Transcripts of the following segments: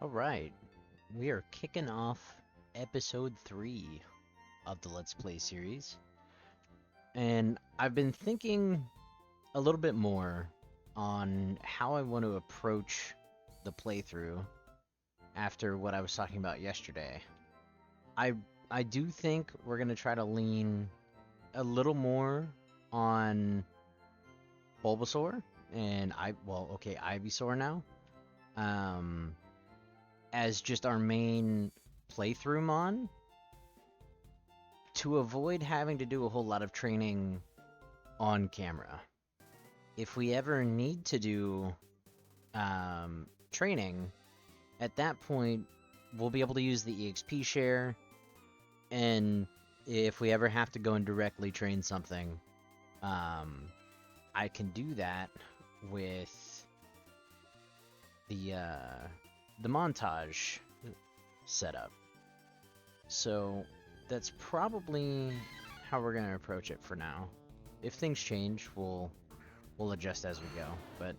Alright, we are kicking off episode 3 of the Let's Play series. And I've been thinking a little bit more on how I want to approach the playthrough after what I was talking about yesterday. I I do think we're going to try to lean a little more on Bulbasaur and Ivysaur now. Um as just our main playthrough mon to avoid having to do a whole lot of training on camera. If we ever need to do training, at that point, we'll be able to use the EXP share, and if we ever have to go and directly train something, I can do that with the montage setup. So that's probably how we're gonna approach it for now. If things change, we'll adjust as we go. But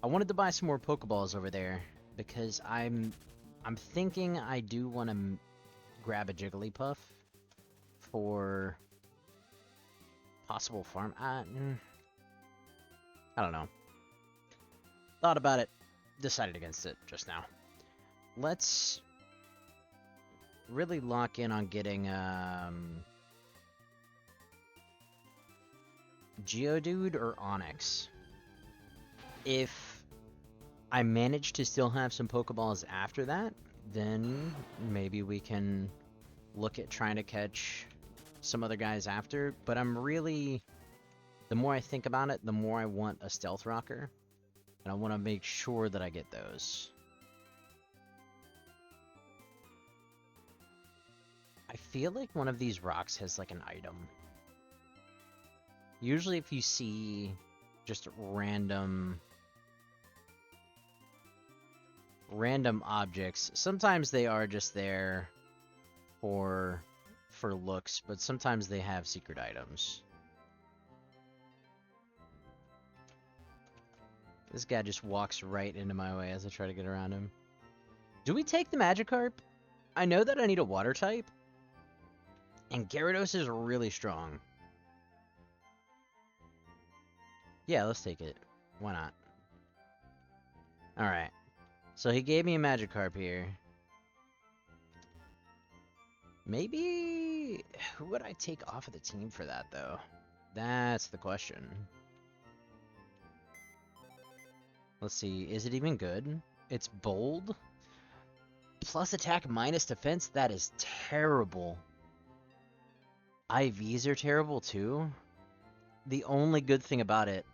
I wanted to buy some more Pokeballs over there because I'm thinking I do want to grab a Jigglypuff for possible farm. I don't know. Thought about it, decided against it just now. Let's really lock in on getting Geodude or Onix. If I manage to still have some Pokeballs after that, then maybe we can look at trying to catch some other guys after. But I'm really, the more I think about it, the more I want a Stealth Rocker. And I want to make sure that I get those. I feel like one of these rocks has like an item. Usually if you see just random objects, sometimes they are just there for looks, but sometimes they have secret items. This guy just walks right into my way as I try to get around him. Do we take the Magikarp? I know that I need a water type, and Gyarados is really strong. Yeah, let's take it. Why not? Alright. So he gave me a Magikarp here. Maybe... who would I take off of the team for that, though? That's the question. Let's see, is it even good? It's bold. Plus attack minus defense? That is terrible. IVs are terrible too. The only good thing about it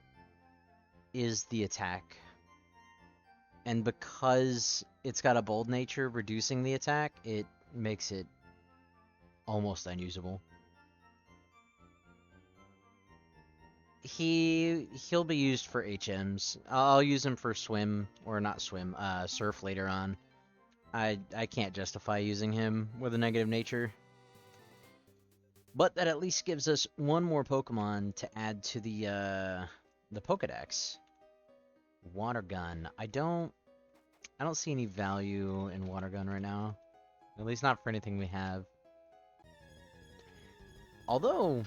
is the attack. And because it's got a bold nature, reducing the attack, it makes it almost unusable. He'll be used for HMs. I'll use him for swim, or not swim, surf later on. I can't justify using him with a negative nature. But that at least gives us one more Pokemon to add to the Pokedex. Water Gun. I don't see any value in Water Gun right now. At least not for anything we have. Although,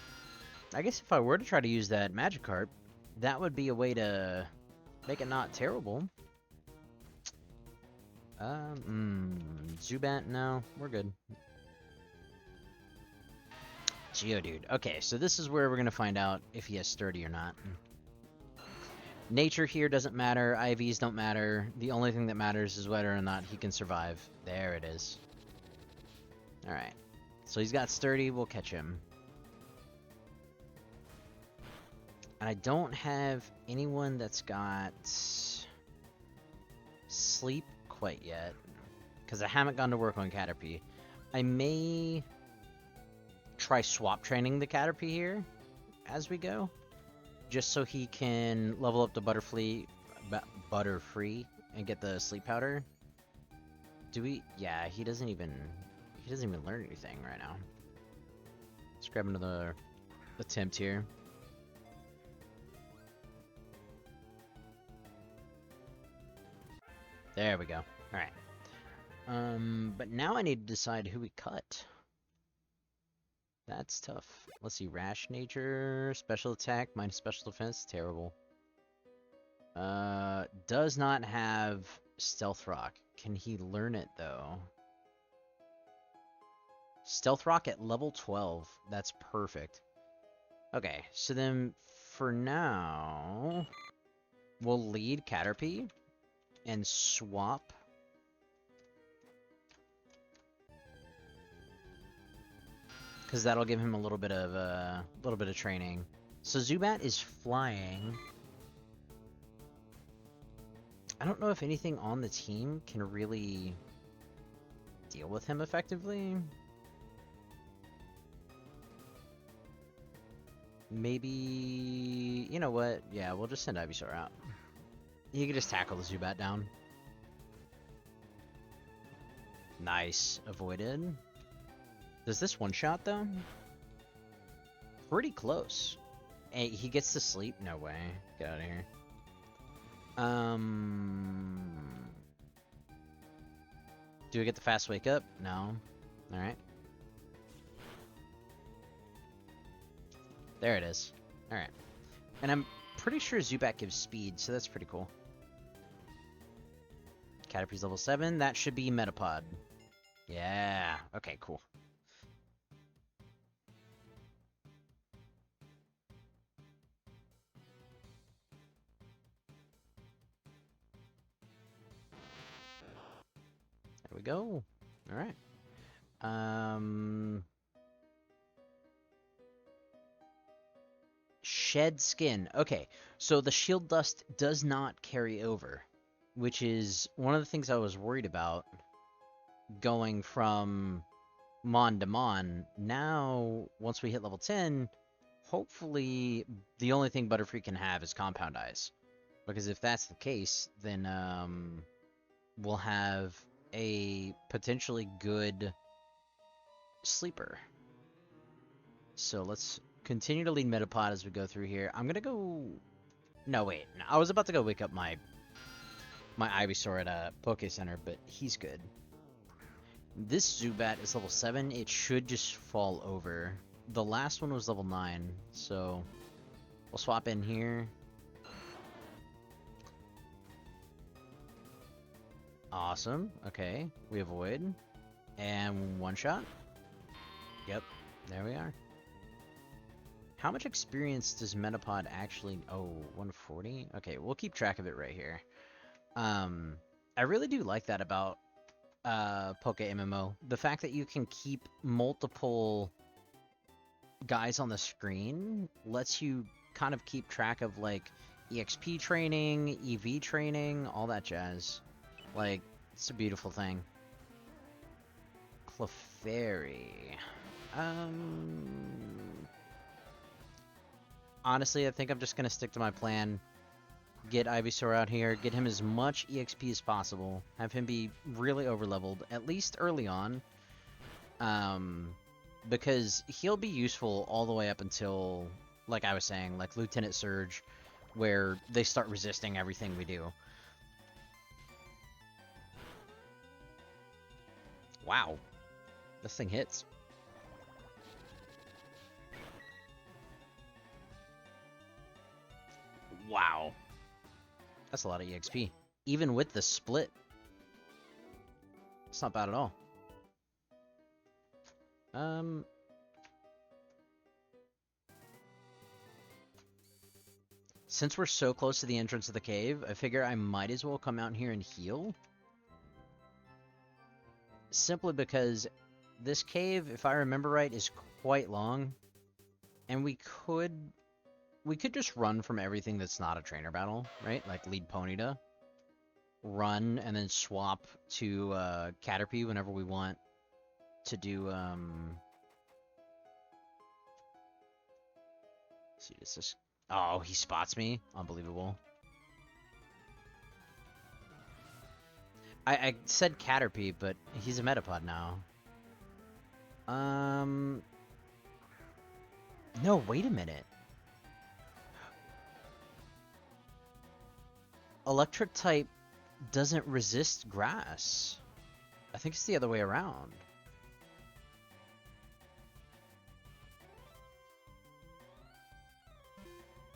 I guess if I were to try to use that Magikarp, that would be a way to make it not terrible. Zubat, no, we're good. Geodude. Okay, so this is where we're going to find out if he has sturdy or not. Nature here doesn't matter, IVs don't matter. The only thing that matters is whether or not he can survive. There it is. Alright. So he's got sturdy, we'll catch him. And I don't have anyone that's got sleep quite yet, because I haven't gone to work on Caterpie. I may try swap training the Caterpie here as we go, just so he can level up the Butterfree and get the sleep powder. Do we? Yeah, he doesn't even learn anything right now. Let's grab another attempt here. There we go. Alright. But now I need to decide who we cut. That's tough. Let's see, rash nature, special attack, minus special defense, terrible. Does not have stealth rock. Can he learn it though? Stealth rock at level 12. That's perfect. Okay, so then for now, we'll lead Caterpie and swap. Because that'll give him a little bit of training. So Zubat is flying. I don't know if anything on the team can really deal with him effectively. Maybe, you know what? Yeah, we'll just send Ivysaur out. He can just tackle the Zubat down. Nice, avoided. Does this one-shot, though? Pretty close. Hey, he gets to sleep? No way. Get out of here. Do we get the fast wake up? No. Alright. There it is. Alright. And I'm pretty sure Zubat gives speed, so that's pretty cool. Caterpie's level 7. That should be Metapod. Yeah. Okay, cool. There we go. Alright. Shed skin. Okay, so the shield dust does not carry over, which is one of the things I was worried about going from Mon to Mon. Now, once we hit level 10, hopefully the only thing Butterfree can have is Compound Eyes. Because if that's the case, then we'll have a potentially good sleeper. So let's continue to lead Metapod as we go through here. I'm gonna go... No, wait. No, I was about to go wake up my Ivysaur at a Poke Center, but he's good. This Zubat is level 7. It should just fall over. The last one was level 9, so we'll swap in here. Awesome. Okay, we avoid. And one shot. Yep, there we are. How much experience does Metapod actually... Oh, 140? Okay, we'll keep track of it right here. I really do like that about Poke MMO. The fact that you can keep multiple guys on the screen lets you kind of keep track of, like, EXP training, EV training, all that jazz. Like, it's a beautiful thing. Clefairy. Honestly, I think I'm just going to stick to my plan. Get Ivysaur out here, get him as much EXP as possible, have him be really overleveled, at least early on. Because he'll be useful all the way up until, like I was saying, like Lieutenant Surge, where they start resisting everything we do. Wow. This thing hits. Wow. That's a lot of EXP. Even with the split. It's not bad at all. Since we're so close to the entrance of the cave, I figure I might as well come out here and heal. Simply because this cave, if I remember right, is quite long. And we could just run from everything that's not a trainer battle, right? Like lead Ponyta. Run and then swap to Caterpie whenever we want to do let's see, is this... Oh, he spots me. Unbelievable. I said Caterpie, but he's a Metapod now. No, wait a minute. Electric type doesn't resist grass. I think it's the other way around.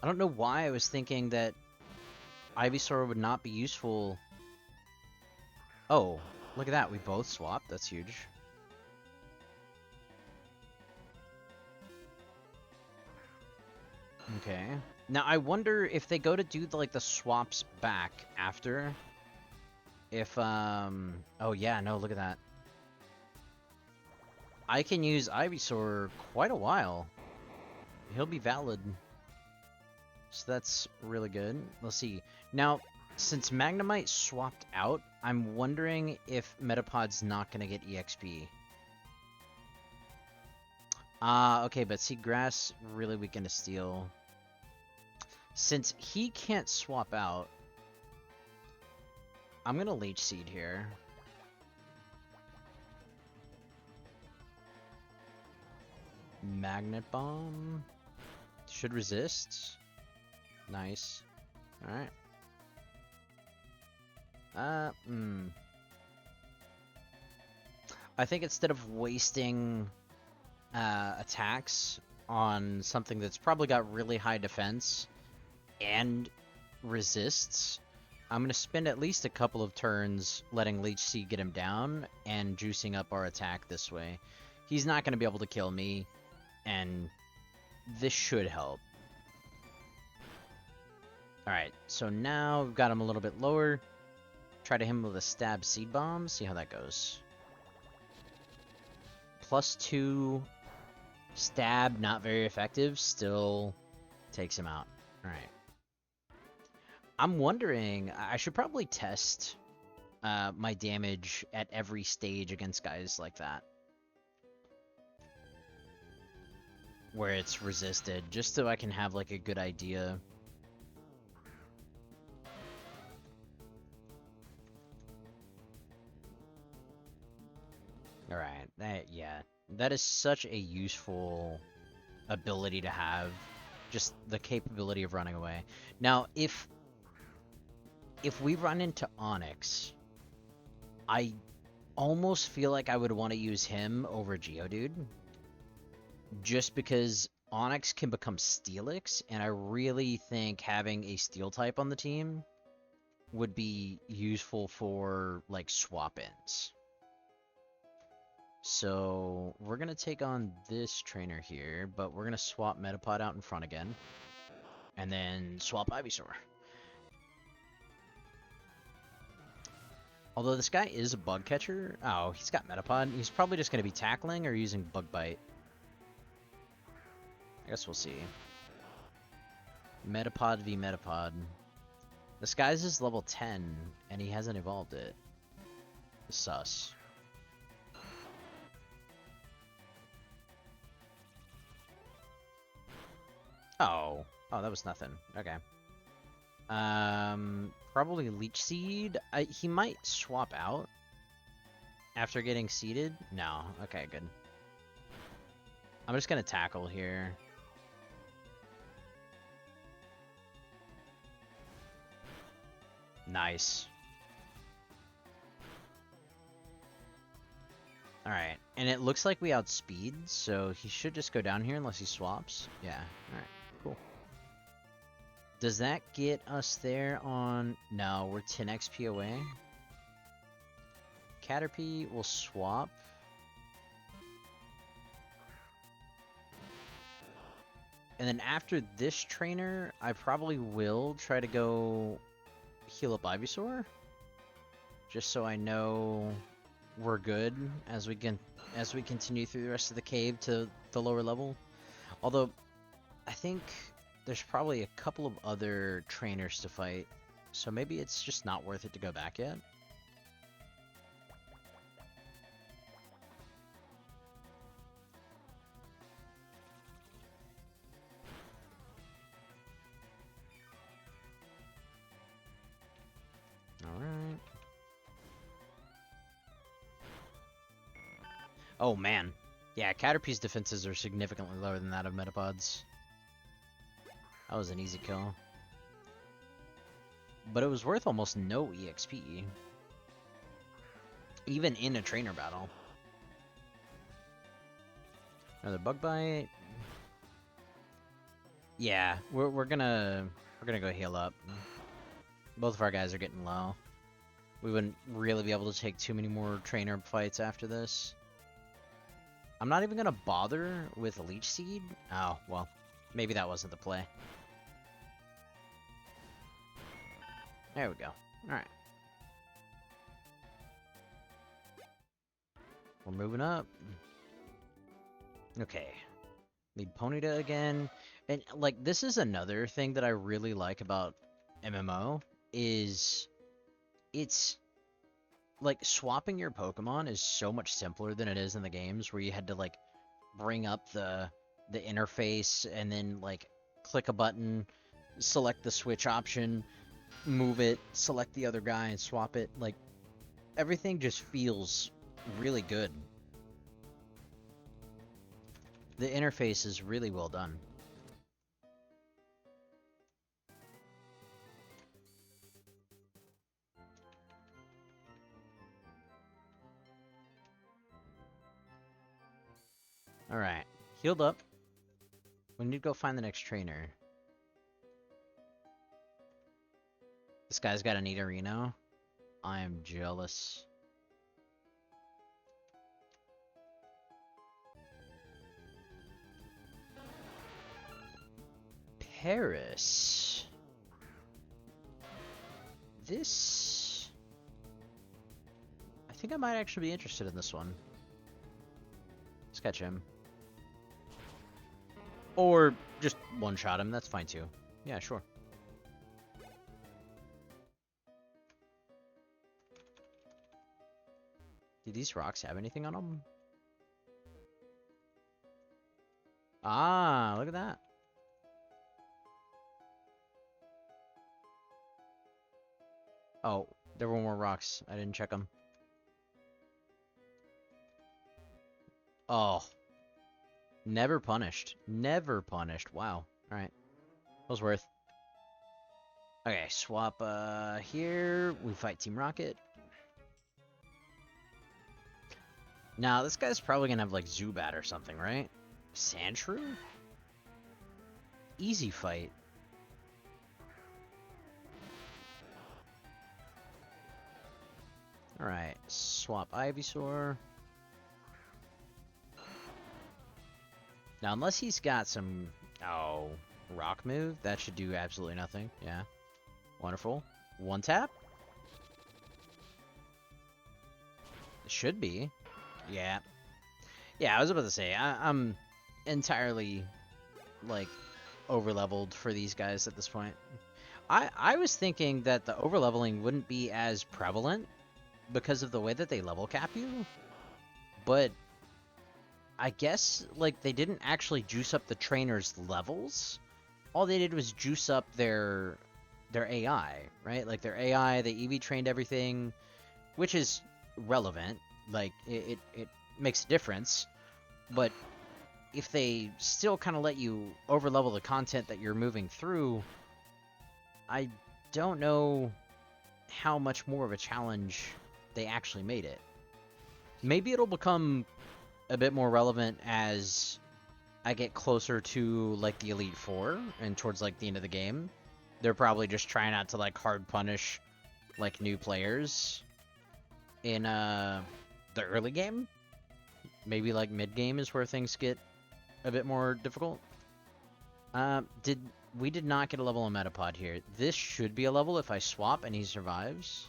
I don't know why I was thinking that Ivysaur would not be useful. Oh, look at that. We both swapped. That's huge. Okay. Now, I wonder if they go to do, like, the swaps back after. If, Oh, yeah, no, look at that. I can use Ivysaur quite a while. He'll be valid. So that's really good. Let's see. Now, since Magnemite swapped out, I'm wondering if Metapod's not going to get EXP. Okay, but see, Grass really weakened to Steel. Since he can't swap out, I'm going to Leech Seed here. Magnet Bomb. Should resist. Nice. Alright. I think instead of wasting attacks on something that's probably got really high defense and resists, I'm going to spend at least a couple of turns letting Leech Seed get him down and juicing up our attack this way. He's not going to be able to kill me, and this should help. Alright, so now we've got him a little bit lower. Try to hit him with a Stab Seed Bomb, see how that goes. +2 Stab, not very effective, still takes him out. Alright. I'm wondering, I should probably test my damage at every stage against guys like that, where it's resisted, just so I can have like a good idea. Alright, yeah. That is such a useful ability to have. Just the capability of running away. Now, if we run into Onyx, I almost feel like I would want to use him over Geodude. Just because Onyx can become Steelix, and I really think having a Steel type on the team would be useful for, like, swap-ins. So, we're going to take on this trainer here, but we're going to swap Metapod out in front again. And then swap Ivysaur. Although this guy is a bug catcher. Oh, he's got Metapod. He's probably just going to be tackling or using Bug Bite. I guess we'll see. Metapod v Metapod. This guy's is level 10, and he hasn't evolved it. Sus. Oh. Oh, that was nothing. Okay. Probably Leech Seed. He might swap out after getting seeded. No. Okay, good. I'm just gonna tackle here. Nice. Alright, and it looks like we outspeed, so he should just go down here unless he swaps. Yeah, alright, cool. Does that get us there on... No, we're 10 XP away. Caterpie will swap. And then after this trainer, I probably will try to go heal up Ivysaur. Just so I know we're good as we continue through the rest of the cave to the lower level. Although, I think there's probably a couple of other trainers to fight, so maybe it's just not worth it to go back yet. Alright. Oh man. Yeah, Caterpie's defenses are significantly lower than that of Metapod's. That was an easy kill. But it was worth almost no EXP. even in a trainer battle. Another bug bite. Yeah, we're gonna go heal up. Both of our guys are getting low. We wouldn't really be able to take too many more trainer fights after this. I'm not even gonna bother with Leech Seed. Oh, well, maybe that wasn't the play. There we go. Alright. We're moving up. Okay. Need Ponyta again. And, like, this is another thing that I really like about MMO, is it's, like, swapping your Pokemon is so much simpler than it is in the games, where you had to, like, bring up the interface and then, like, click a button, select the switch option, move it, select the other guy, and swap it. Like, everything just feels really good. The interface is really well done. Alright, healed up. We need to go find the next trainer. This guy's got a Nidorino. I am jealous. Paris. This... I think I might actually be interested in this one. Let's catch him. Or just one-shot him, that's fine too. Yeah, sure. Do these rocks have anything on them? Ah, look at that. Oh, there were more rocks. I didn't check them. Oh. Never punished. Never punished. Wow. Alright. Was worth. Okay, swap here. We fight Team Rocket. Now, this guy's probably gonna have like Zubat or something, right? Sandshrew? Easy fight. Alright, swap Ivysaur. Now, unless he's got some... Oh, rock move? That should do absolutely nothing. Yeah. Wonderful. One tap? It should be. Yeah. Yeah, I was about to say, I'm entirely, like, over-leveled for these guys at this point. I was thinking that the over-leveling wouldn't be as prevalent because of the way that they level cap you, but I guess, like, they didn't actually juice up the trainers' levels. All they did was juice up their AI, right? Like, their AI, they EV trained everything, which is relevant. Like, it makes a difference. But if they still kind of let you over-level the content that you're moving through, I don't know how much more of a challenge they actually made it. Maybe it'll become a bit more relevant as I get closer to, like, the Elite Four and towards, like, the end of the game. They're probably just trying not to, like, hard punish, like, new players in the early game. Maybe, like, mid-game is where things get a bit more difficult. We did not get a level on Metapod here. This should be a level if I swap and he survives.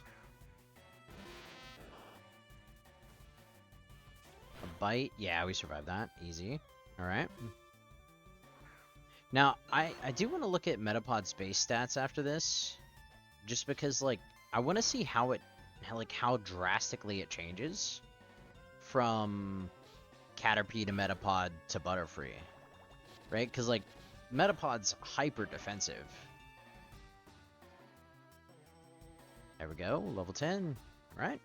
A bite. Yeah, we survived that. Easy. Alright. Now, I do want to look at Metapod's base stats after this. Just because, like, I want to see how drastically it changes from Caterpie to Metapod to Butterfree. Right? Because, like, Metapod's hyper defensive. There we go, level 10. Right?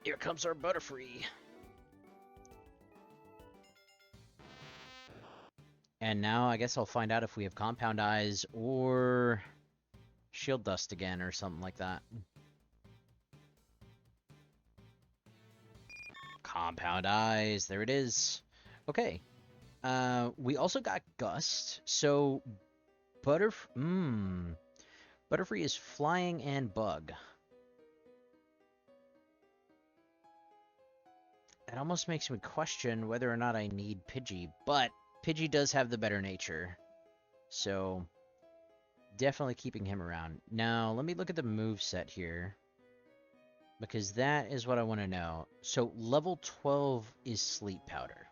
Here comes our Butterfree. And now I guess I'll find out if we have Compound Eyes or Shield Dust again or something like that. Compound eyes. There it is. Okay. We also got Gust. So Butterfree is flying and bug. It almost makes me question whether or not I need Pidgey, but Pidgey does have the better nature. So definitely keeping him around. Now, let me look at the move set here, because that is what I want to know. So level 12 is Sleep Powder.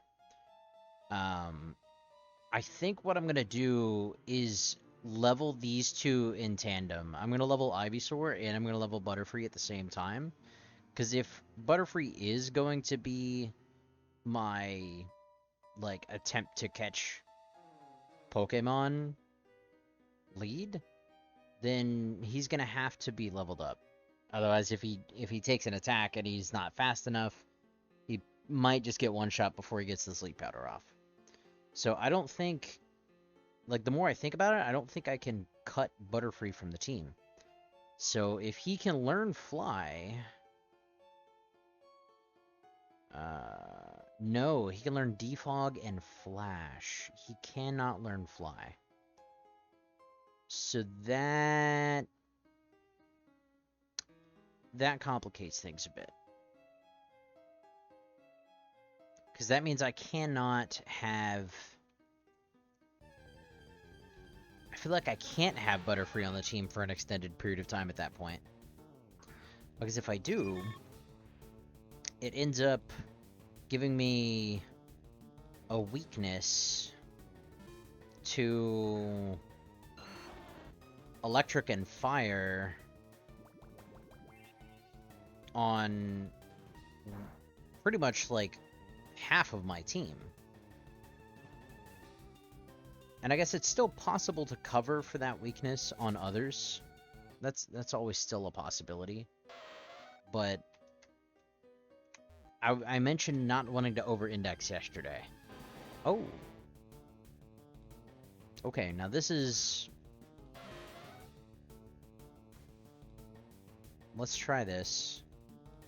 I think what I'm going to do is level these two in tandem. I'm going to level Ivysaur and I'm going to level Butterfree at the same time. Because if Butterfree is going to be my, like, attempt to catch Pokemon lead, then he's going to have to be leveled up. Otherwise, if he takes an attack and he's not fast enough, he might just get one shot before he gets the Sleep Powder off. So I don't think, like, the more I think about it, I don't think I can cut Butterfree from the team. So if he can learn Fly... no, he can learn Defog and Flash. He cannot learn Fly. So that complicates things a bit. Because that means I cannot have... I feel like I can't have Butterfree on the team for an extended period of time at that point. Because if I do, it ends up giving me a weakness to electric and fire on pretty much like half of my team. And I guess it's still possible to cover for that weakness on others. That's always still a possibility. But I mentioned not wanting to over-index yesterday. Oh. Okay, now this is... Let's try this.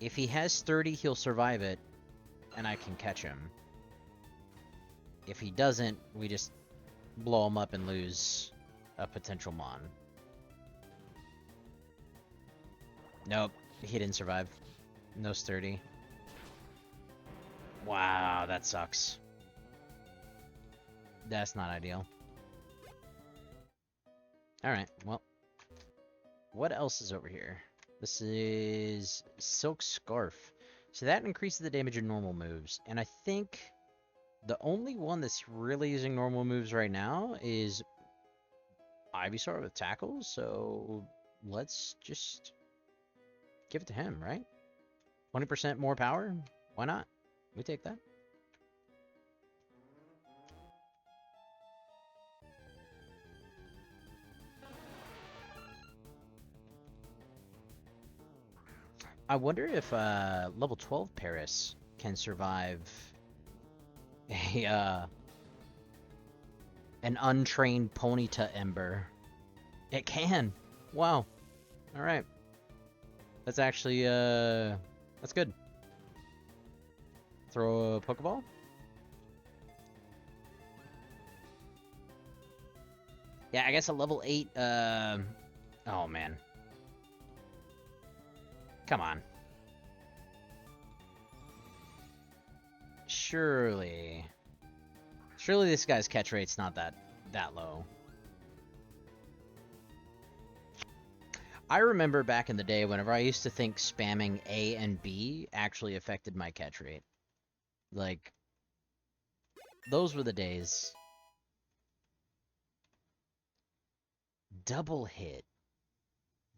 If he has 30, he'll survive it, and I can catch him. If he doesn't, we just blow him up and lose a potential Mon. Nope, he didn't survive. No sturdy. Wow, that sucks. That's not ideal. Alright, well. What else is over here? This is Silk Scarf. So that increases the damage of normal moves. And I think the only one that's really using normal moves right now is Ivysaur with Tackle. So let's just give it to him, right? 20% more power? Why not? We take that. I wonder if level 12 Paris can survive a an untrained Ponyta Ember. It can. Wow. All right. That's actually that's good. Throw a Pokeball. Yeah, I guess a level 8 oh man. Come on. Surely this guy's catch rate's not that low. I remember back in the day whenever I used to think spamming A and B actually affected my catch rate. Like, those were the days. Double hit.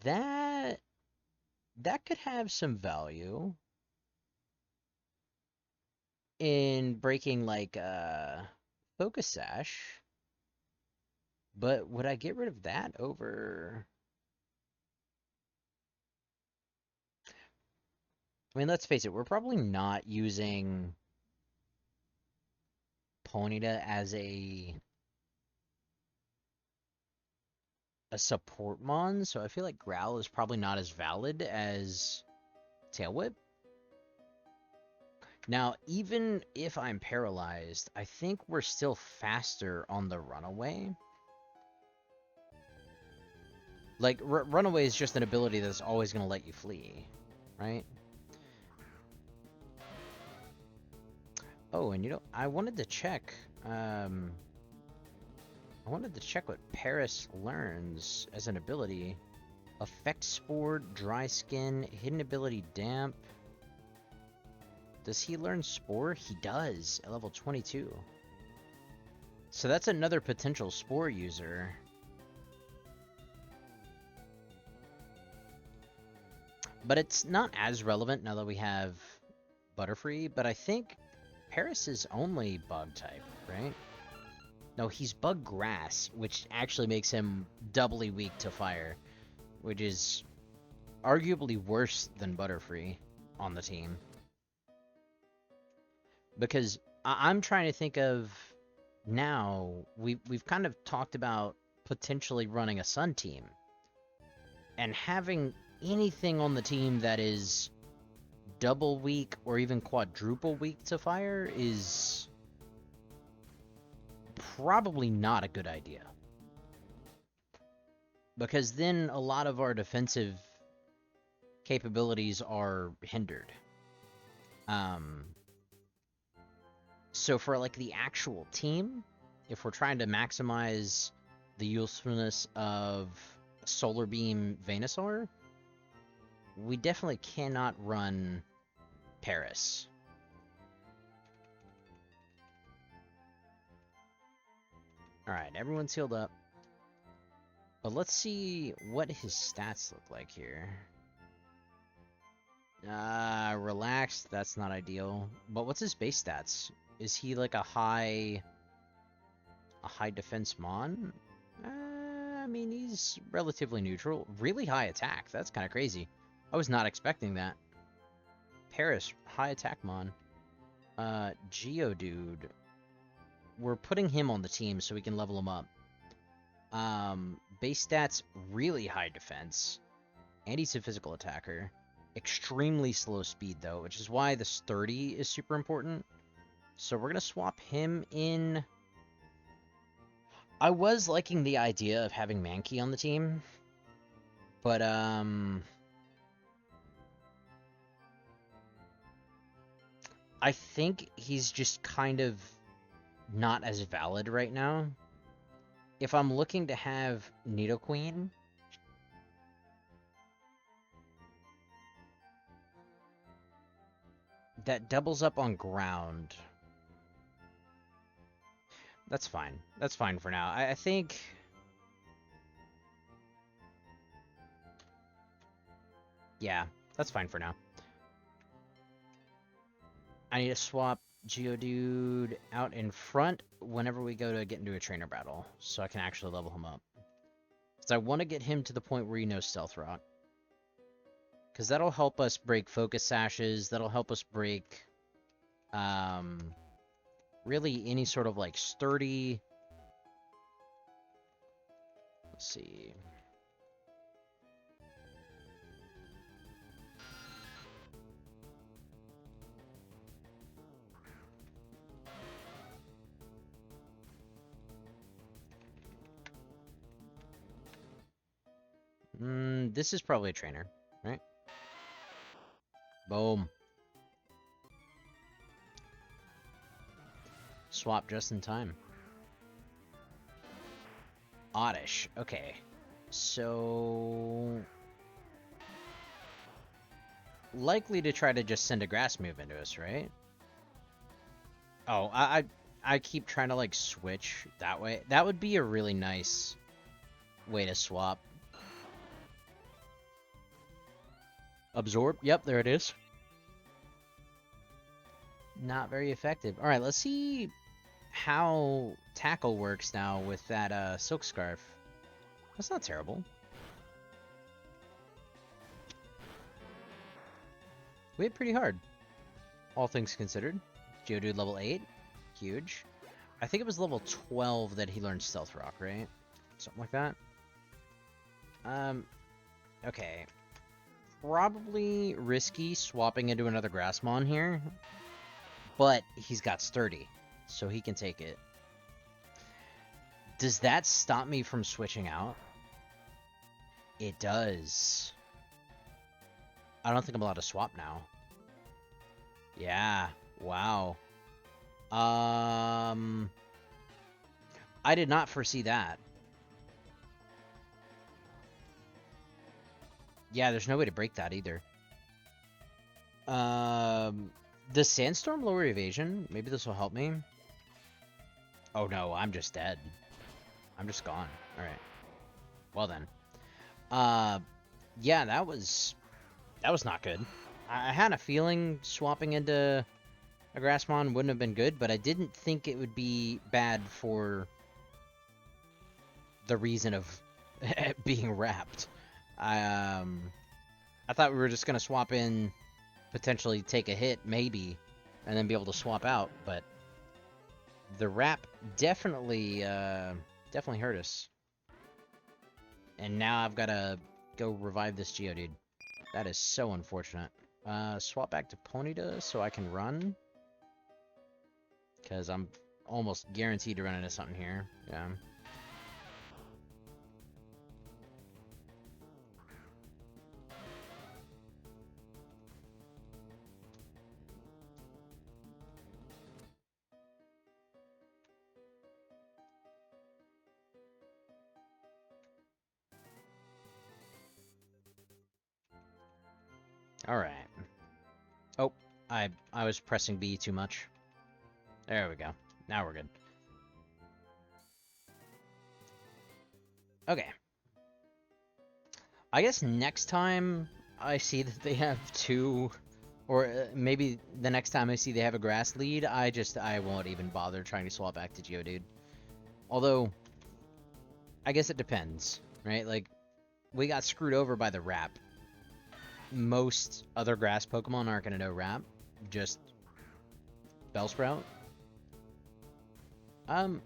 That could have some value in breaking, like, Focus Sash. But would I get rid of that over... I mean, let's face it, we're probably not using Ponyta as a support mon, so I feel like Growl is probably not as valid as Tail Whip. Now, even if I'm paralyzed, I think we're still faster on the runaway. Like, runaway is just an ability that's always going to let you flee, right? Oh, and you know, I wanted to check what Paris learns as an ability. Effect Spore, Dry Skin, Hidden Ability Damp. Does he learn Spore? He does, at level 22. So that's another potential Spore user. But it's not as relevant now that we have Butterfree, but I think Paris is only Bug type, right? No, he's Bug Grass, which actually makes him doubly weak to Fire, which is arguably worse than Butterfree on the team. Because I'm trying to think of now, we've kind of talked about potentially running a Sun team. And having anything on the team that is double weak or even quadruple weak to Fire is probably not a good idea. Because then a lot of our defensive capabilities are hindered. So for like the actual team, if we're trying to maximize the usefulness of Solar Beam Venusaur, we definitely cannot run Paris. Alright, everyone's healed up. But let's see what his stats look like here. Relaxed, that's not ideal. But what's his base stats? Is he like a high defense mon? I mean, he's relatively neutral. Really high attack, that's kind of crazy. I was not expecting that. Paris, high attack mon. Geodude. We're putting him on the team so we can level him up. Base stats, really high defense. And he's a physical attacker. Extremely slow speed, though, which is why the sturdy is super important. So we're going to swap him in. I was liking the idea of having Mankey on the team. But, I think he's just kind of not as valid right now. If I'm looking to have Nidoqueen, that doubles up on ground. That's fine. That's fine for now. I think... Yeah, that's fine for now. I need to swap Geodude out in front whenever we go to get into a trainer battle, so I can actually level him up. Because I want to get him to the point where he knows Stealth Rock. Because that'll help us break Focus Sashes, that'll help us break, really any sort of, like, sturdy... Let's see... This is probably a trainer, right? Boom. Swap just in time. Oddish. Okay. So... likely to try to just send a grass move into us, right? Oh, I keep trying to, like, switch that way. That would be a really nice way to swap. Absorb. Yep, there it is. Not very effective. Alright, let's see how Tackle works now with that Silk Scarf. That's not terrible. We hit pretty hard, all things considered. Geodude level 8. Huge. I think it was level 12 that he learned Stealth Rock, right? Something like that. Okay. Probably risky swapping into another Grassmon here. but he's got sturdy, so he can take it. Does that stop me from switching out? It does. I don't think I'm allowed to swap now. Yeah. Wow. I did not foresee that. Yeah, there's no way to break that either. Does Sandstorm lower evasion? Maybe this will help me. Oh no, I'm just dead. I'm just gone. Alright. Well then. Yeah, that was not good. I had a feeling swapping into a Grassmon wouldn't have been good, but I didn't think it would be bad for the reason of being wrapped. I thought we were just gonna swap in, potentially take a hit, maybe, and then be able to swap out, but the wrap definitely hurt us. And now I've gotta go revive this Geodude. That is so unfortunate. Swap back to Ponyta so I can run. Because I'm almost guaranteed to run into something here. Yeah. Alright. Oh, I was pressing B too much. There we go. Now we're good. Okay. I guess next time I see that they have two, or maybe the next time I see they have a grass lead, I won't even bother trying to swap back to Geodude. Although, I guess it depends, right? Like, we got screwed over by the wrap. Most other grass Pokemon aren't going to know wrap, just Bellsprout. I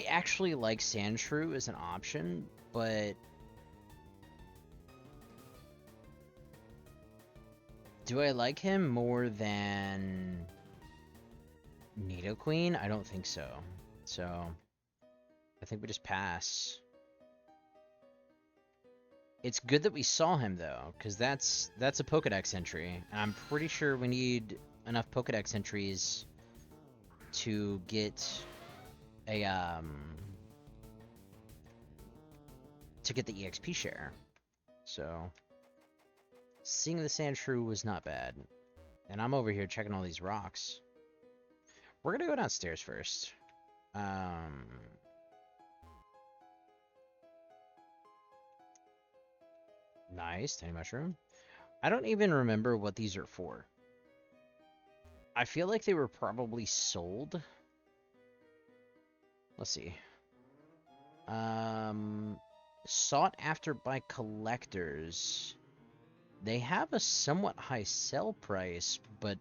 actually like Sandshrew as an option, but do I like him more than Nidoqueen? I don't think so. So, I think we just pass. It's good that we saw him, though, because that's a Pokedex entry. And I'm pretty sure we need enough Pokedex entries to get a, to get the EXP share. So, seeing the Sandshrew was not bad. And I'm over here checking all these rocks. We're gonna go downstairs first. Nice, tiny mushroom. I don't even remember what these are for. I feel like they were probably sold. Let's see. Sought after by collectors. They have a somewhat high sell price, but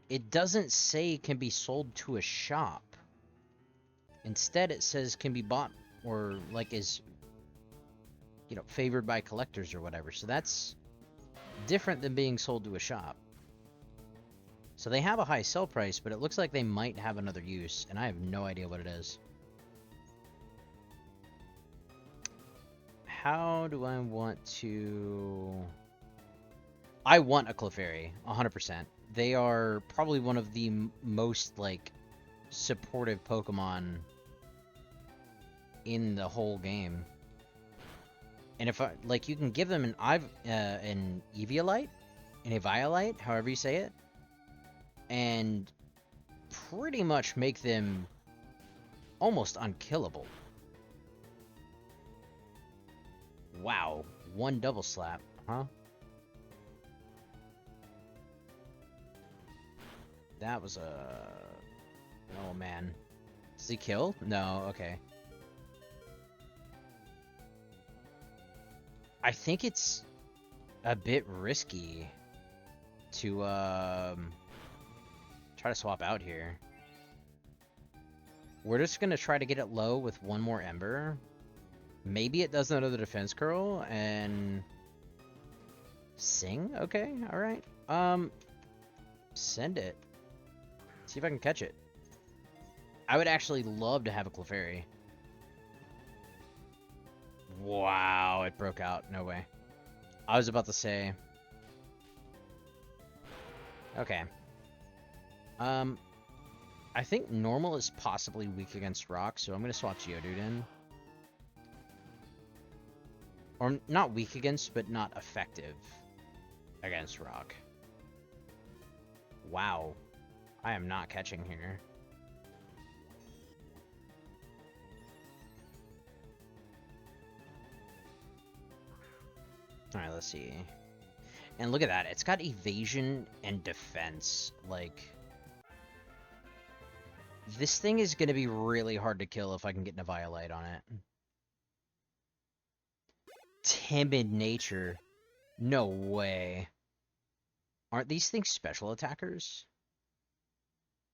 it doesn't say can be sold to a shop. Instead, it says can be bought or like is, you know, favored by collectors or whatever. So that's different than being sold to a shop. So they have a high sell price, but it looks like they might have another use, and I have no idea what it is. How do I want to... I want a Clefairy, 100%. They are probably one of the most, like, supportive Pokemon in the whole game. And if I, like, you can give them an Eviolite, an Eviolite, however you say it, and pretty much make them almost unkillable. Wow, one double slap, huh? That was a... Oh man. Does he kill? No, okay. I think it's a bit risky to try to swap out here. We're just gonna try to get it low with one more Ember. Maybe it does another defense curl, and Sing? Okay, alright. Send it. See if I can catch it. I would actually love to have a Clefairy. Wow, it broke out. No way. I was about to say. Okay. I think normal is possibly weak against rock, so I'm gonna swap Geodude in. Or not weak against, but not effective against rock. Wow. I am not catching here. Alright, let's see. And look at that. It's got evasion and defense. Like, this thing is going to be really hard to kill if I can get Violite on it. Timid nature. No way. Aren't these things special attackers?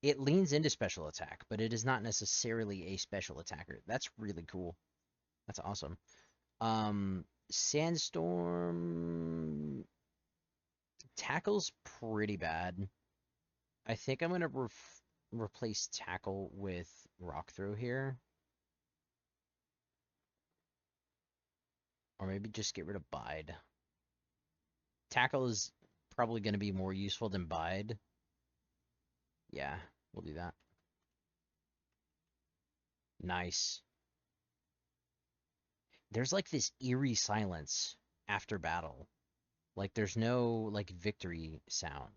It leans into special attack, but it is not necessarily a special attacker. That's really cool. That's awesome. Sandstorm... Tackle's pretty bad. I think I'm going to replace Tackle with Rock Throw here. Or maybe just get rid of Bide. Tackle is probably going to be more useful than Bide. Yeah, we'll do that. Nice. There's like this eerie silence after battle. Like there's no like victory sound.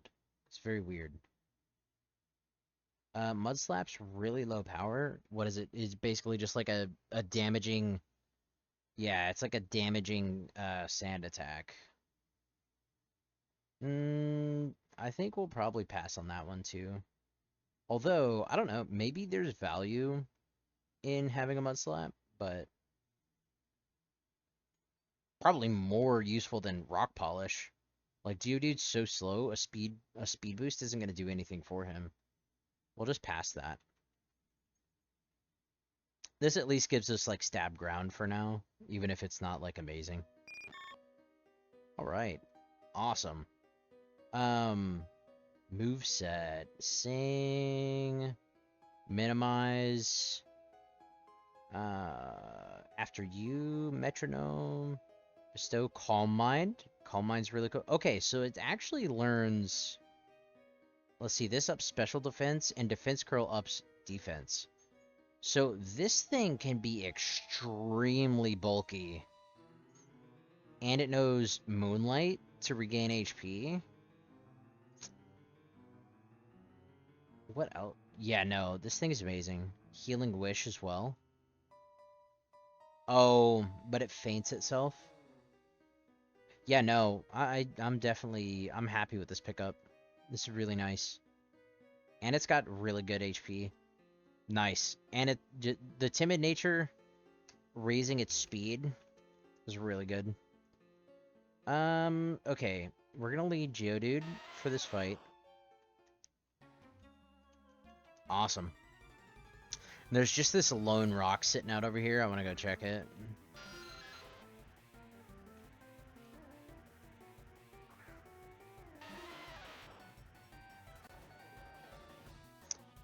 It's very weird. Mud Slap's really low power. What is it? It's basically just like a damaging... Yeah, it's like a damaging sand attack. I think we'll probably pass on that one too. Although, I don't know, maybe there's value in having a Mud Slap, but probably more useful than Rock Polish. Like, Geodude's so slow, a speed boost isn't going to do anything for him. We'll just pass that. This at least gives us, like, stab ground for now, even if it's not, like, amazing. Alright. Awesome. Moveset. Sing. Minimize. After you, Metronome. Bestow Calm Mind. Calm Mind's really cool. Okay, so it actually learns... Let's see, this ups special defense, and defense curl ups defense. So this thing can be extremely bulky. And it knows Moonlight to regain HP. What else? Yeah, no, this thing is amazing. Healing Wish as well. Oh, but it faints itself. Yeah, no, I'm definitely... I'm happy with this pickup. This is really nice. And it's got really good HP. Nice. And the timid nature raising its speed is really good. Okay. We're gonna lead Geodude for this fight. Awesome. There's just this lone rock sitting out over here. I want to go check it.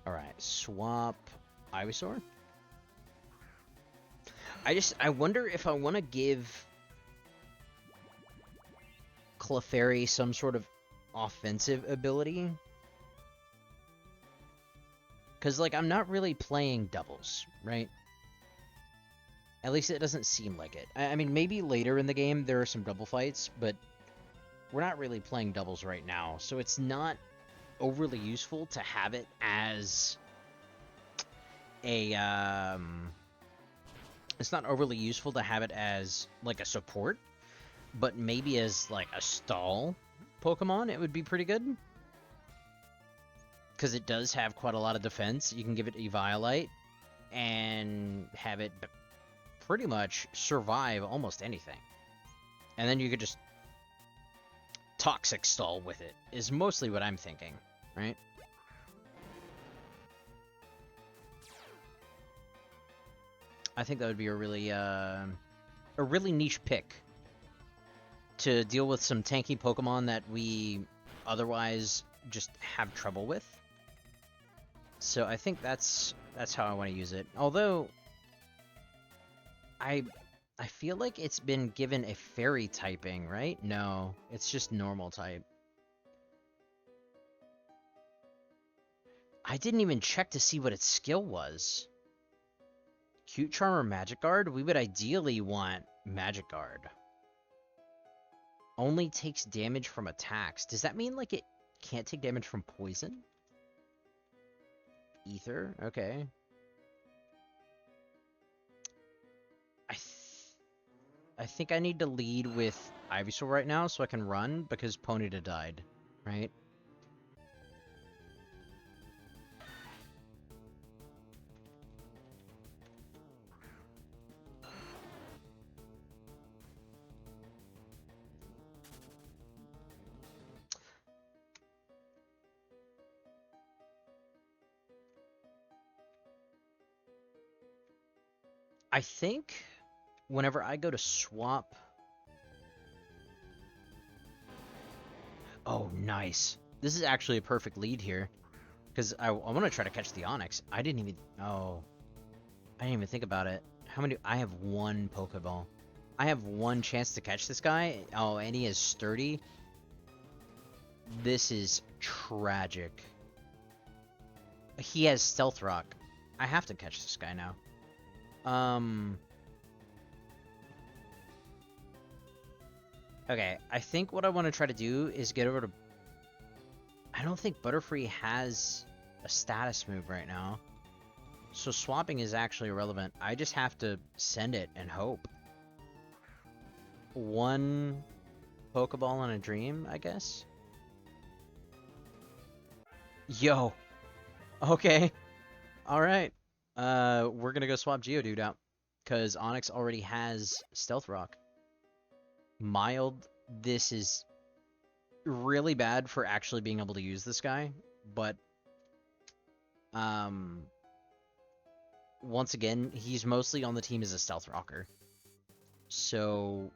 Alright, swap Ivysaur. I wonder if I want to give Clefairy some sort of offensive ability. Because, like, I'm not really playing doubles, right? At least it doesn't seem like it. I mean, maybe later in the game there are some double fights, but we're not really playing doubles right now. So it's not overly useful to have it as a, It's not overly useful to have it as, like, a support. But maybe as, like, a stall Pokemon, it would be pretty good. Because it does have quite a lot of defense. You can give it Eviolite and have it pretty much survive almost anything. And then you could just Toxic Stall with it, is mostly what I'm thinking, right? I think that would be a really niche pick to deal with some tanky Pokemon that we otherwise just have trouble with. So I think that's how I want to use it. Although I feel like it's been given a fairy typing, right? No, it's just normal type. I didn't even check to see what its skill was. Cute Charm or Magic Guard? We would ideally want Magic Guard. Only takes damage from attacks. Does that mean, like, it can't take damage from poison? Ether? Okay. I think I need to lead with Ivysaur right now so I can run, because Ponyta died, right? I think whenever I go to swap... Oh, nice. This is actually a perfect lead here. Because I want to try to catch the Onix. I didn't even... Oh. I didn't even think about it. How many... I have one Pokeball. I have one chance to catch this guy. Oh, and he is sturdy. This is tragic. He has Stealth Rock. I have to catch this guy now. Okay, I think what I want to try to do is get over to... I don't think Butterfree has a status move right now. So swapping is actually irrelevant. I just have to send it and hope. One Pokeball in a dream, I guess? Yo! Okay. Alright. We're gonna go swap Geodude out. Because Onix already has Stealth Rock. Mild, this is really bad for actually being able to use this guy, but once again, he's mostly on the team as a Stealth Rocker. So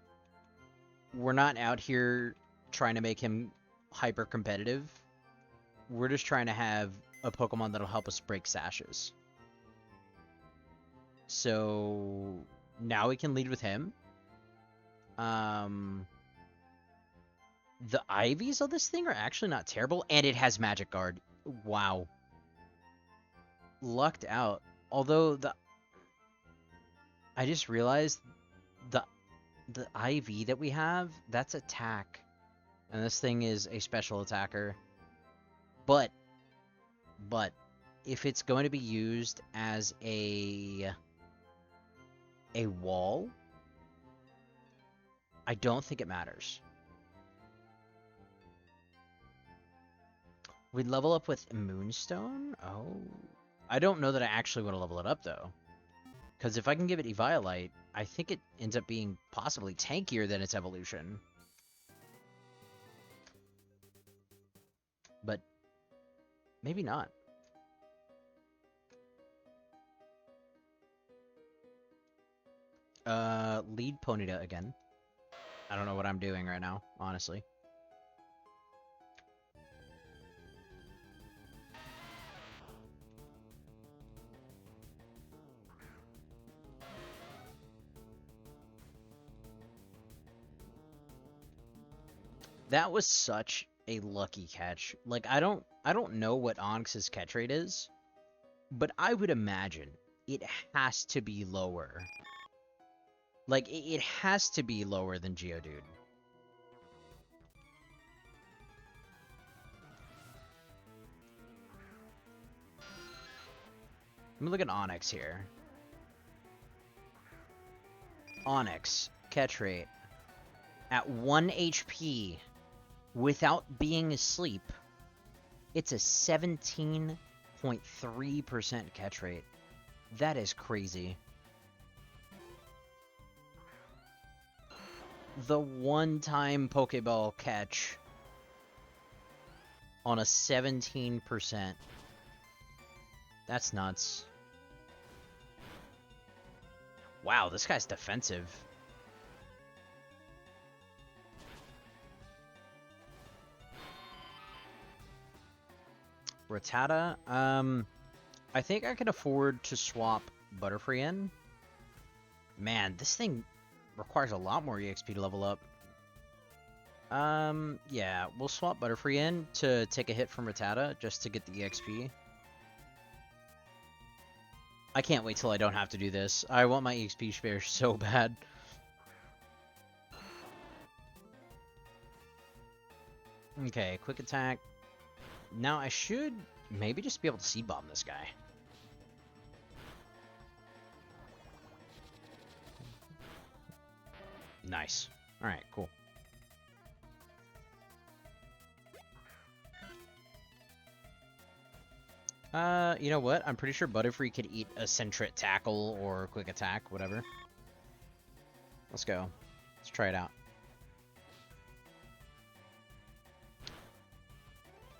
we're not out here trying to make him hyper competitive. We're just trying to have a Pokemon that'll help us break sashes. So now we can lead with him. The IVs of this thing are actually not terrible, and it has Magic Guard. Wow. Lucked out. Although I just realized the IV that we have, that's attack. And this thing is a special attacker. But if it's going to be used as a wall, I don't think it matters. We'd level up with Moonstone? Oh. I don't know that I actually want to level it up, though. Because if I can give it Eviolite, I think it ends up being possibly tankier than its evolution. But maybe not. Lead Ponyta again. I don't know what I'm doing right now, honestly. That was such a lucky catch. Like, I don't know what Onix's catch rate is, but I would imagine it has to be lower. Like, it has to be lower than Geodude. Let me look at Onix here. Onix, catch rate. At 1 HP, without being asleep, it's a 17.3% catch rate. That is crazy. The one-time Pokeball catch on a 17%. That's nuts. Wow, this guy's defensive. Rattata. I think I can afford to swap Butterfree in. Man, this thing requires a lot more EXP to level up. Yeah, we'll swap Butterfree in to take a hit from Rattata just to get the EXP. I can't wait till I don't have to do this. I want my EXP spare so bad. Okay, quick attack. Now I should maybe just be able to Seed Bomb this guy. Nice. Alright, cool. You know what? I'm pretty sure Butterfree could eat a Sentret Tackle or Quick Attack, whatever. Let's go. Let's try it out.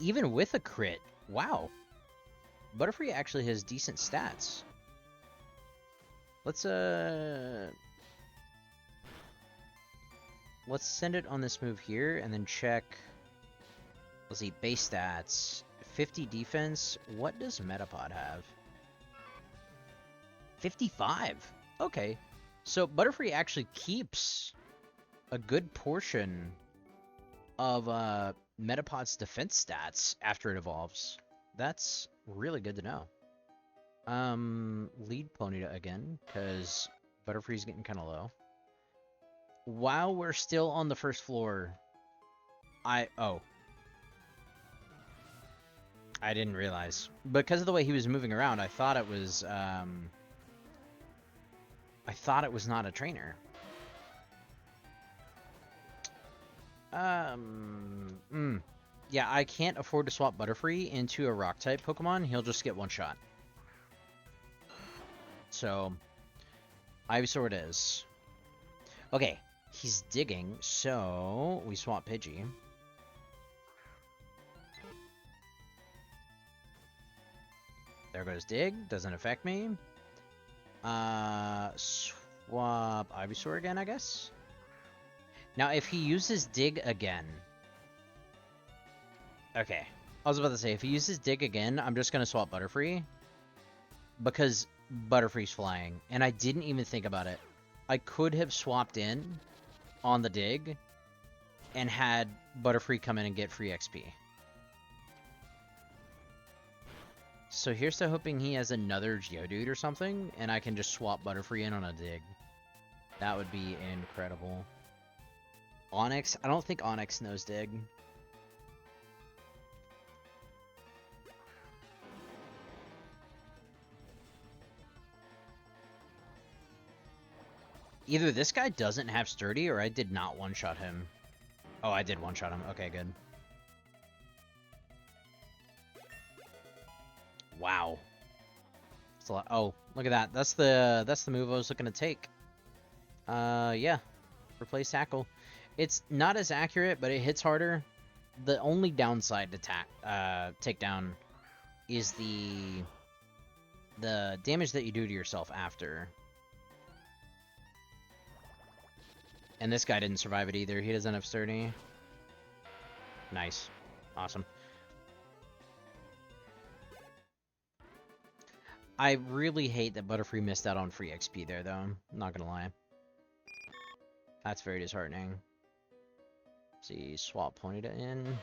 Even with a crit, wow. Butterfree actually has decent stats. Let's send it on this move here and then check. Let's see, base stats. 50 defense. What does Metapod have? 55. Okay. So Butterfree actually keeps a good portion of Metapod's defense stats after it evolves. That's really good to know. Lead Ponyta again, because Butterfree's getting kind of low. While we're still on the first floor, I didn't realize. Because of the way he was moving around, I thought it was not a trainer. Yeah, I can't afford to swap Butterfree into a Rock-type Pokemon. He'll just get one shot. So, Ivysaur it is. Okay, he's digging, so we swap Pidgey. There goes Dig, doesn't affect me. Swap Ivysaur again, I guess? Now, if he uses Dig again... Okay, I was about to say, if he uses Dig again, I'm just gonna swap Butterfree. Because Butterfree's flying, and I didn't even think about it. I could have swapped in on the Dig and had Butterfree come in and get free XP. So here's to hoping he has another Geodude or something, and I can just swap Butterfree in on a Dig. That would be incredible. Onix? I don't think Onix knows Dig. Either this guy doesn't have Sturdy, or I did not one-shot him. Oh, I did one-shot him. Okay, good. Wow. That's a lot. Oh, look at that. That's the move I was looking to take. Yeah. Replace tackle. It's not as accurate, but it hits harder. The only downside to takedown is the damage that you do to yourself after. And this guy didn't survive it either. He doesn't have Sturdy. Nice. Awesome. I really hate that Butterfree missed out on free XP there, though. I'm not gonna lie. That's very disheartening. Let's see, swap Ponyta in.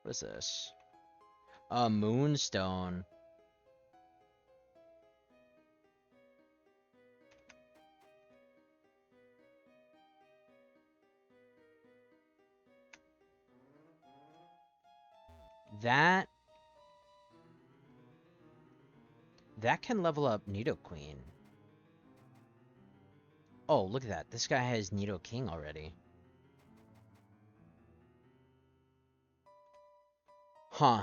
What is this? A Moonstone. That can level up Nidoqueen. Oh, look at that. This guy has Nidoking already. Huh.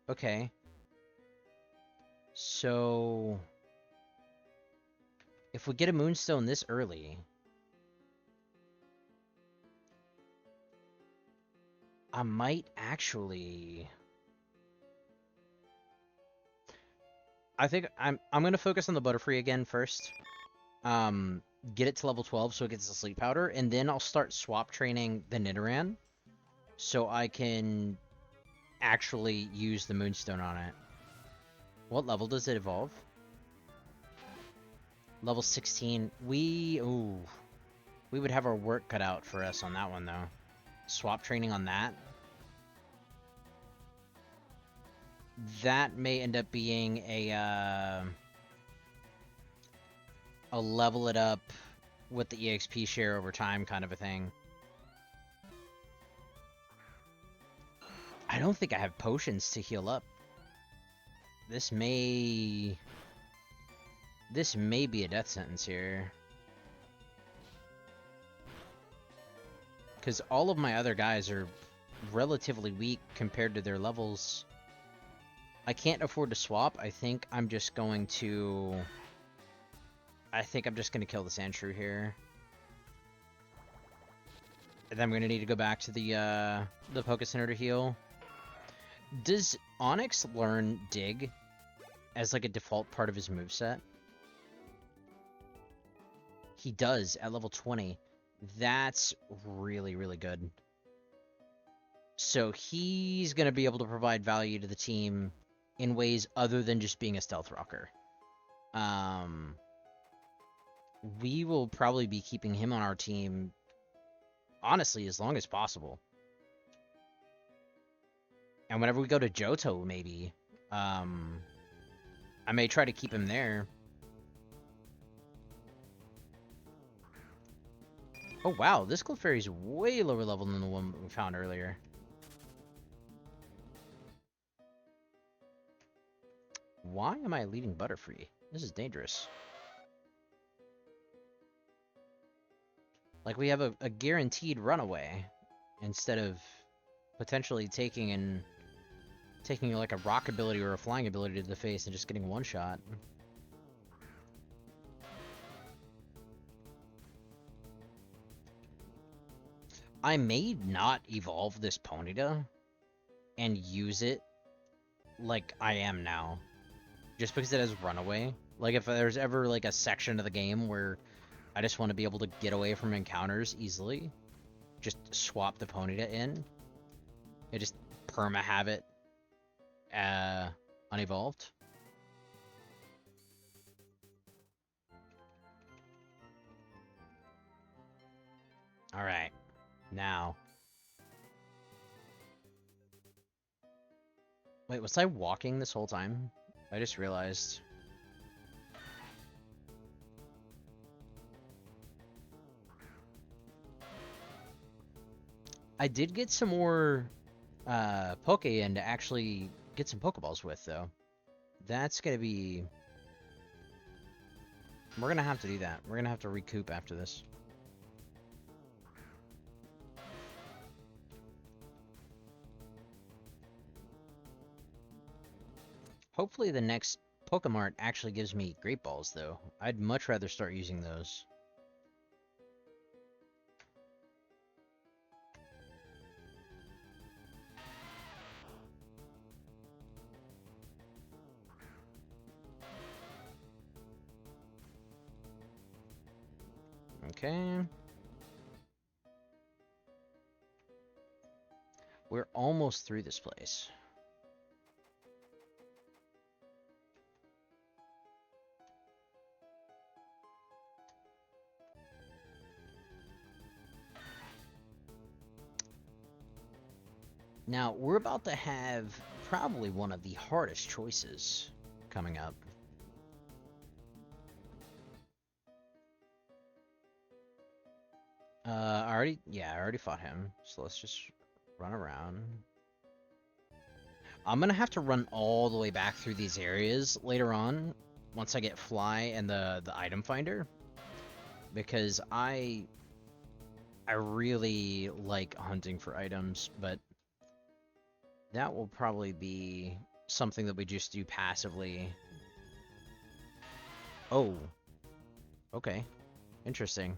Okay. So... if we get a Moonstone this early... I might actually... I think I'm gonna focus on the Butterfree again first. get it to level 12 so it gets the sleep powder, and then I'll start swap training the Nidoran so I can actually use the Moonstone on it. What level does it evolve? Level 16. We would have our work cut out for us on that one though. Swap training on that. That may end up being a level it up with the EXP share over time kind of a thing. I don't think I have potions to heal up. This may be a death sentence here. Because all of my other guys are relatively weak compared to their levels. I can't afford to swap. I think I'm just going to kill the Sandshrew here. And then I'm going to need to go back to the Poké Center to heal. Does Onyx learn Dig as like a default part of his moveset? He does at level 20. That's really, really good. So he's going to be able to provide value to the team in ways other than just being a stealth rocker. We will probably be keeping him on our team, honestly, as long as possible. And whenever we go to Johto, maybe, I may try to keep him there. Oh wow, this Clefairy's way lower level than the one we found earlier. Why am I leading Butterfree? This is dangerous. Like, we have a guaranteed runaway, instead of potentially taking like a rock ability or a flying ability to the face and just getting one shot. I may not evolve this Ponyta and use it like I am now, just because it has runaway. Like, if there's ever like a section of the game where I just want to be able to get away from encounters easily, just swap the Ponyta in. You just perma-have it unevolved. Alright, now. Wait, was I walking this whole time? I just realized. I did get some more Poke in to actually get some Pokeballs with, though. That's gonna be... We're gonna have to do that. We're gonna have to recoup after this. Hopefully the next Pokemart actually gives me Great Balls, though. I'd much rather start using those. Okay. We're almost through this place. Now, we're about to have probably one of the hardest choices coming up. I already fought him, so let's just run around. I'm gonna have to run all the way back through these areas later on, once I get Fly and the item finder, because I really like hunting for items, but that will probably be something that we just do passively. Oh. Okay. Interesting.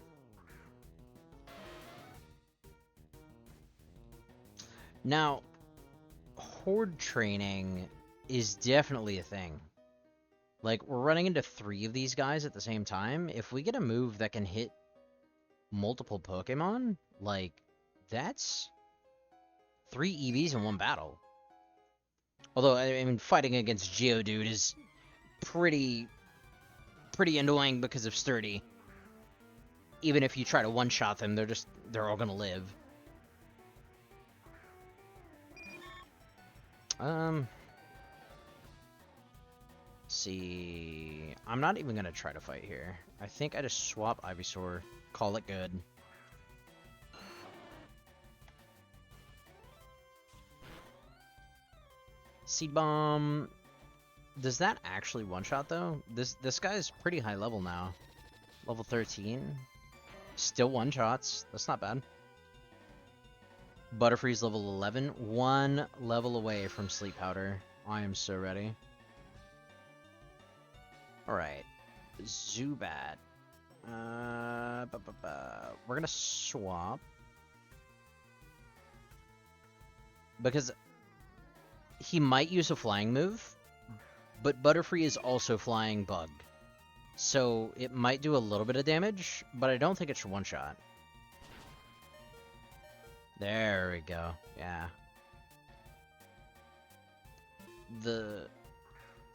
Now, horde training is definitely a thing. Like, we're running into 3 of these guys at the same time. If we get a move that can hit multiple Pokemon, like, that's 3 EVs in one battle. Although, I mean, fighting against Geodude is pretty annoying because of Sturdy. Even if you try to one-shot them, they're all gonna live. See, I'm not even gonna try to fight here. I think I just swap Ivysaur, call it good. Seed Bomb. Does that actually one-shot though? This guy's pretty high level now. Level 13. Still one-shots. That's not bad. Butterfree's level 11. 1 level away from Sleep Powder. I am so ready. Alright. Zubat. We're gonna swap. Because he might use a flying move, but Butterfree is also flying bug. So it might do a little bit of damage, but I don't think it should one-shot. There we go. Yeah.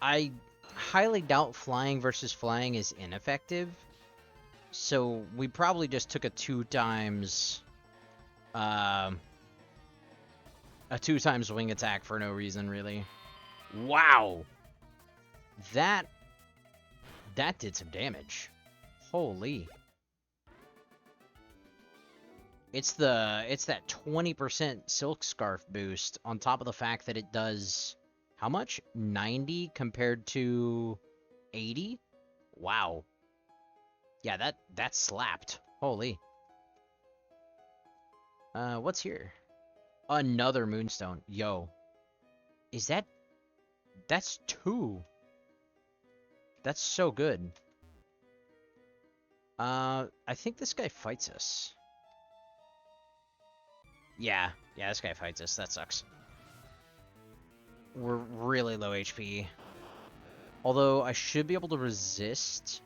I highly doubt flying versus flying is ineffective. So we probably just took a 2 times wing attack for no reason, really. Wow. That did some damage. Holy. It's that 20% Silk Scarf boost on top of the fact that it does how much? 90 compared to 80? Wow. Yeah, that slapped. Holy. What's here? Another Moonstone. Yo. Is that's 2. That's so good. I think this guy fights us. Yeah, this guy fights us. That sucks. We're really low HP. Although, I should be able to resist.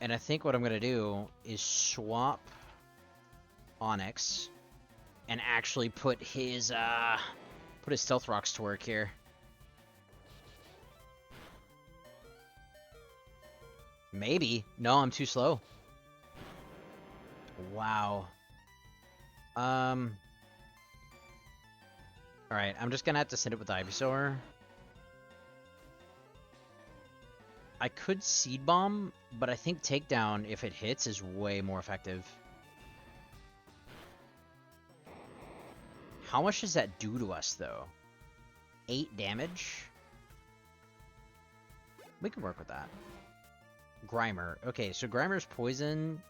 And I think what I'm going to do is swap Onyx and actually put his Stealth Rocks to work here. Maybe. No, I'm too slow. Wow. Alright, I'm just gonna have to send it with Ivysaur. I could Seed Bomb, but I think Takedown, if it hits, is way more effective. How much does that do to us, though? 8 damage? We can work with that. Grimer. Okay, so Grimer's poison.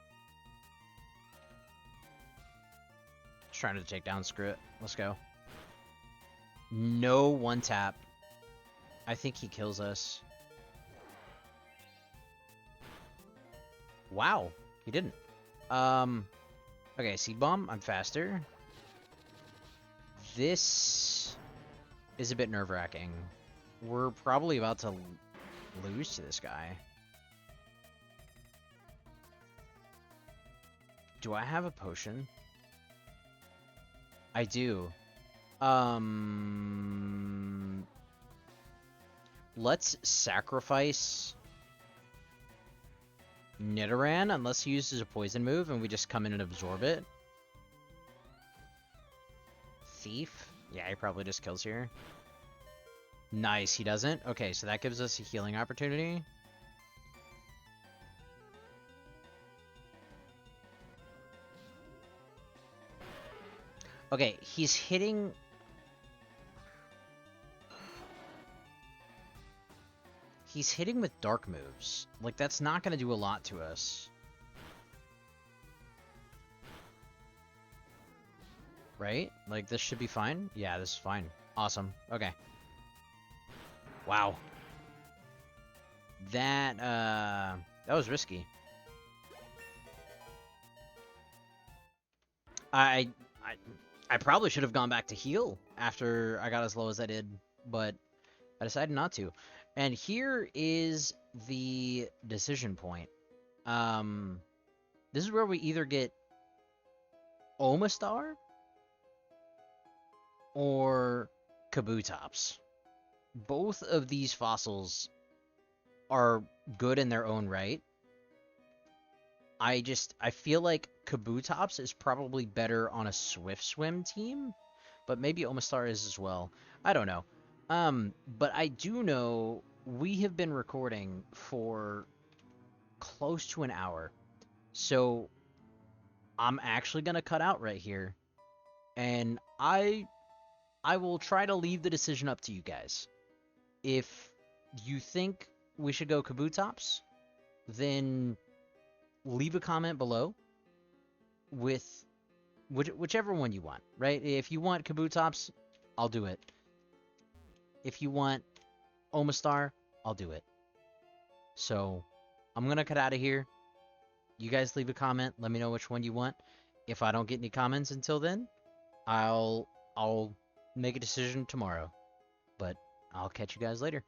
Just trying to take down, screw it. Let's go. No one tap. I think he kills us. Wow, he didn't. Okay, Seed Bomb, I'm faster. This is a bit nerve-wracking. We're probably about to lose to this guy. Do I have a potion? I do. Let's sacrifice Nidoran unless he uses a poison move and we just come in and absorb it. Thief? Yeah, he probably just kills here. Nice, he doesn't. Okay, so that gives us a healing opportunity. Okay, he's hitting... He's hitting with dark moves. Like, that's not going to do a lot to us. Right? Like, this should be fine? Yeah, this is fine. Awesome. Okay. Wow. That was risky. I probably should have gone back to heal after I got as low as I did, but I decided not to. And here is the decision point. Um, this is where we either get Omastar or Kabutops. Both of these fossils are good in their own right. I feel like Kabutops is probably better on a Swift Swim team, but maybe Omastar is as well. I don't know. But I do know we have been recording for close to an hour. So I'm actually gonna cut out right here, and I will try to leave the decision up to you guys. If you think we should go Kabutops, then leave a comment below with whichever one you want, right? If you want Kabutops, I'll do it. If you want Omastar, I'll do it. So I'm gonna cut out of here. You guys leave a comment. Let me know which one you want. If I don't get any comments until then, I'll make a decision tomorrow. But I'll catch you guys later.